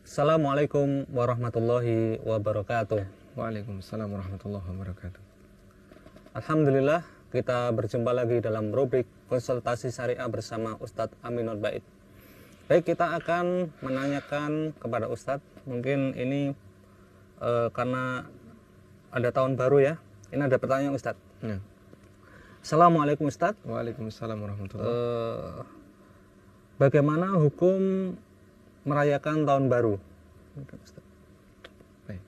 Assalamualaikum warahmatullahi wabarakatuh. Waalaikumsalam warahmatullahi wabarakatuh. Alhamdulillah, kita berjumpa lagi dalam rubrik konsultasi syariah bersama Ustadz Aminur Bait. Baik, kita akan menanyakan kepada Ustadz, mungkin ini karena ada tahun baru ya. Ini ada pertanyaan Ustadz. Ya. Assalamualaikum Ustadz. Waalaikumsalam warahmatullahi wabarakatuh. Bagaimana hukum merayakan tahun baru? Baik.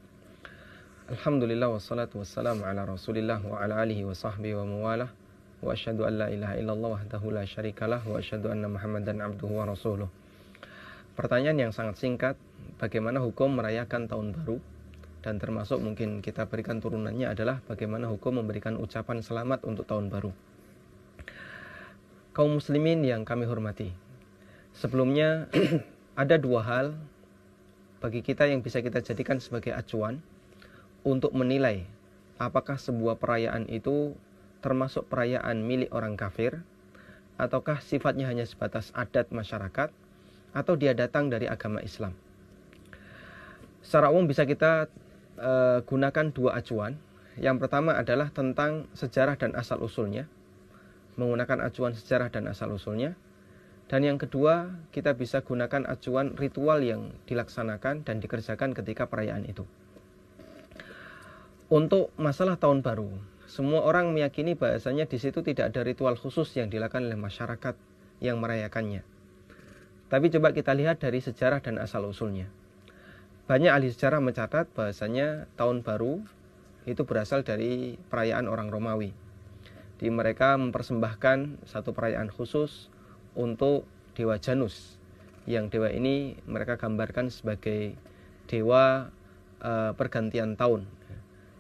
Alhamdulillah wassalatu wassalamu ala Rasulillah wa ala alihi wa sahbihi wa mawalah. Wa asyhadu an la ilaha illallah wahdahu la syarikalah wa asyhadu anna Muhammadan abduhu wa rasuluh. Pertanyaan yang sangat singkat, bagaimana hukum merayakan tahun baru? Dan termasuk mungkin kita berikan turunannya adalah bagaimana hukum memberikan ucapan selamat untuk tahun baru. Kaum muslimin yang kami hormati, sebelumnya ada dua hal bagi kita yang bisa kita jadikan sebagai acuan untuk menilai apakah sebuah perayaan itu termasuk perayaan milik orang kafir, ataukah sifatnya hanya sebatas adat masyarakat, atau dia datang dari agama Islam. Secara umum bisa kita gunakan dua acuan. Yang pertama adalah tentang sejarah dan asal-usulnya, menggunakan acuan sejarah dan asal-usulnya. Dan yang kedua, kita bisa gunakan acuan ritual yang dilaksanakan dan dikerjakan ketika perayaan itu. Untuk masalah tahun baru, semua orang meyakini bahasanya di situ tidak ada ritual khusus yang dilakukan oleh masyarakat yang merayakannya. Tapi coba kita lihat dari sejarah dan asal-usulnya. Banyak ahli sejarah mencatat bahasanya tahun baru itu berasal dari perayaan orang Romawi. Di mereka mempersembahkan satu perayaan khusus untuk dewa Janus, yang dewa ini mereka gambarkan sebagai dewa pergantian tahun.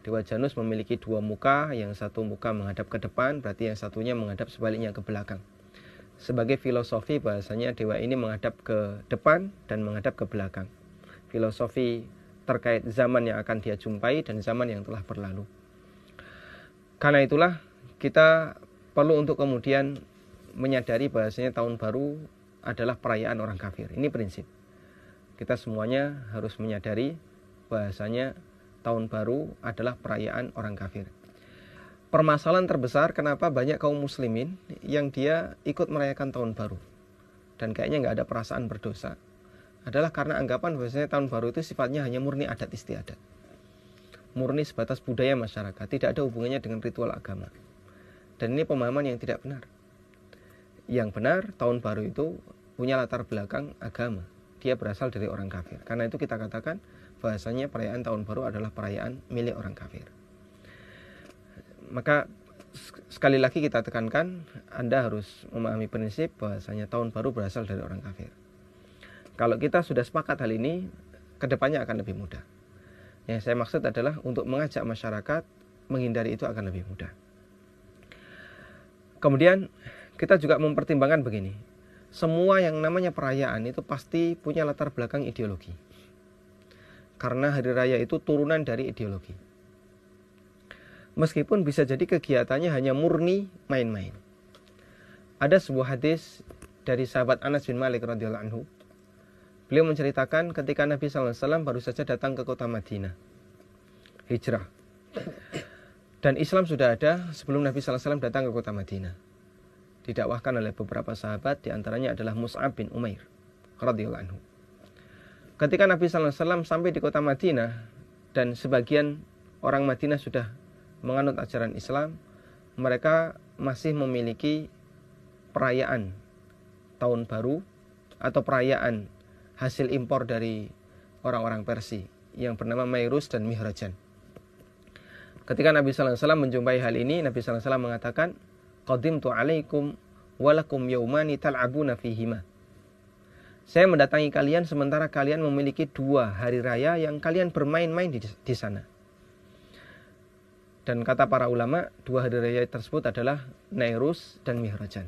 Dewa Janus memiliki dua muka, yang satu muka menghadap ke depan, berarti yang satunya menghadap sebaliknya ke belakang. Sebagai filosofi bahasanya dewa ini menghadap ke depan dan menghadap ke belakang. Filosofi terkait zaman yang akan dia jumpai dan zaman yang telah berlalu. Karena itulah kita perlu untuk kemudian menyadari bahasanya tahun baru adalah perayaan orang kafir. Ini prinsip. Kita semuanya harus menyadari bahasanya tahun baru adalah perayaan orang kafir. Permasalahan terbesar kenapa banyak kaum muslimin yang dia ikut merayakan tahun baru dan kayaknya nggak ada perasaan berdosa adalah karena anggapan bahasanya tahun baru itu sifatnya hanya murni adat istiadat, murni sebatas budaya masyarakat, tidak ada hubungannya dengan ritual agama. Dan ini pemahaman yang tidak benar. Yang benar, tahun baru itu punya latar belakang agama. Dia berasal dari orang kafir. Karena itu kita katakan bahasanya perayaan tahun baru adalah perayaan milik orang kafir. Maka sekali lagi kita tekankan, Anda harus memahami prinsip bahasanya tahun baru berasal dari orang kafir. Kalau kita sudah sepakat hal ini, kedepannya akan lebih mudah. Yang saya maksud adalah untuk mengajak masyarakat menghindari itu akan lebih mudah. Kemudian kita juga mempertimbangkan begini, semua yang namanya perayaan itu pasti punya latar belakang ideologi. Karena hari raya itu turunan dari ideologi. Meskipun bisa jadi kegiatannya hanya murni main-main. Ada sebuah hadis dari sahabat Anas bin Malik radhiyallahu anhu. Beliau menceritakan ketika Nabi SAW baru saja datang ke kota Madinah, hijrah. Dan Islam sudah ada sebelum Nabi SAW datang ke kota Madinah. Didakwahkan oleh beberapa sahabat, diantaranya adalah Mus'ab bin Umair radhiyallahu anhu. Ketika Nabi SAW sampai di kota Madinah dan sebagian orang Madinah sudah menganut ajaran Islam, mereka masih memiliki perayaan tahun baru atau perayaan hasil impor dari orang-orang Persia yang bernama Mairus dan Mihrajan. Ketika Nabi SAW menjumpai hal ini, Nabi SAW mengatakan, qadimtu alaikum walakum yaumani tal'abuna fihima. Saya mendatangi kalian sementara kalian memiliki dua hari raya yang kalian bermain-main di sana. Dan kata para ulama, dua hari raya tersebut adalah Nairus dan Mihrajan.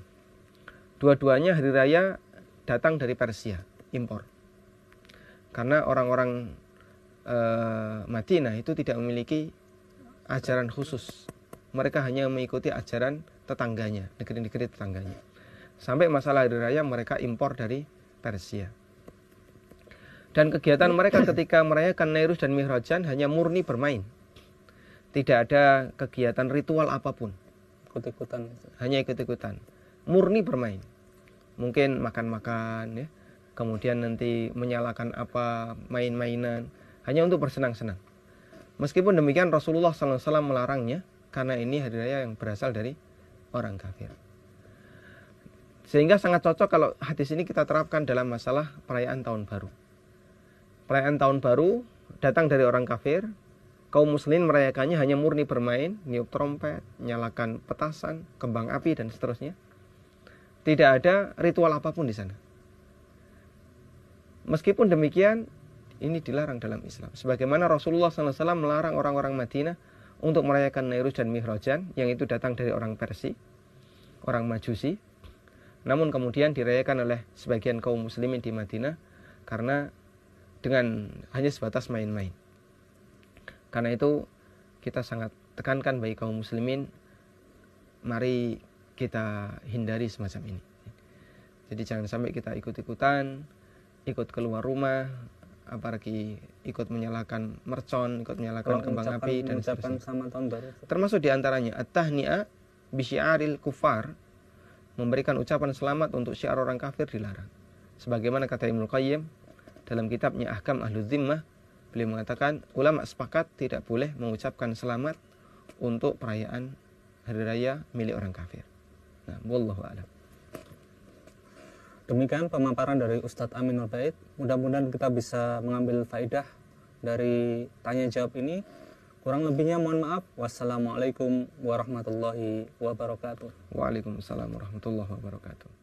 Dua-duanya hari raya datang dari Persia, impor. Karena orang-orang Madinah itu tidak memiliki ajaran khusus. Mereka hanya mengikuti ajaran tetangganya, negeri-negeri tetangganya. Sampai masalah hari raya mereka impor dari Persia. Dan kegiatan mereka ketika merayakan Nairuz dan Mi'rajan hanya murni bermain. Tidak ada kegiatan ritual apapun. Ikut-ikutan. Hanya ikut-ikutan. Murni bermain. Mungkin makan-makan ya. Kemudian nanti menyalakan apa, main-mainan. Hanya untuk bersenang-senang. Meskipun demikian Rasulullah SAW melarangnya. Karena ini hari raya yang berasal dari orang kafir. Sehingga sangat cocok kalau hadis ini kita terapkan dalam masalah perayaan tahun baru. Perayaan tahun baru datang dari orang kafir. Kaum muslimin merayakannya hanya murni bermain, niup trompet, nyalakan petasan, kembang api, dan seterusnya. Tidak ada ritual apapun di sana. Meskipun demikian, ini dilarang dalam Islam. Sebagaimana Rasulullah SAW melarang orang-orang Madinah untuk merayakan Nairuz dan Mi'rajan, yang itu datang dari orang Persia, orang Majusi. Namun kemudian dirayakan oleh sebagian kaum muslimin di Madinah, karena dengan hanya sebatas main-main. Karena itu kita sangat tekankan bagi kaum muslimin, mari kita hindari semacam ini. Jadi jangan sampai kita ikut-ikutan, ikut keluar rumah, apalagi ikut menyalakan mercon, ikut menyalakan kembang api dan seterusnya. Sama tahun baru. Termasuk diantaranya at-tahni'ah bisyiaril kufar, memberikan ucapan selamat untuk syiar orang kafir dilarang. Sebagaimana kata Ibnu Qayyim dalam kitabnya Ahkam Ahlul Zimmah, beliau mengatakan ulama sepakat tidak boleh mengucapkan selamat untuk perayaan hari raya milik orang kafir. Nah, wallahu a'lam. Demikian pemaparan dari Ustadz Amin Nur Bait. Mudah-mudahan kita bisa mengambil faidah dari tanya jawab ini. Kurang lebihnya mohon maaf. Wassalamualaikum warahmatullahi wabarakatuh. Waalaikumsalam warahmatullahi wabarakatuh.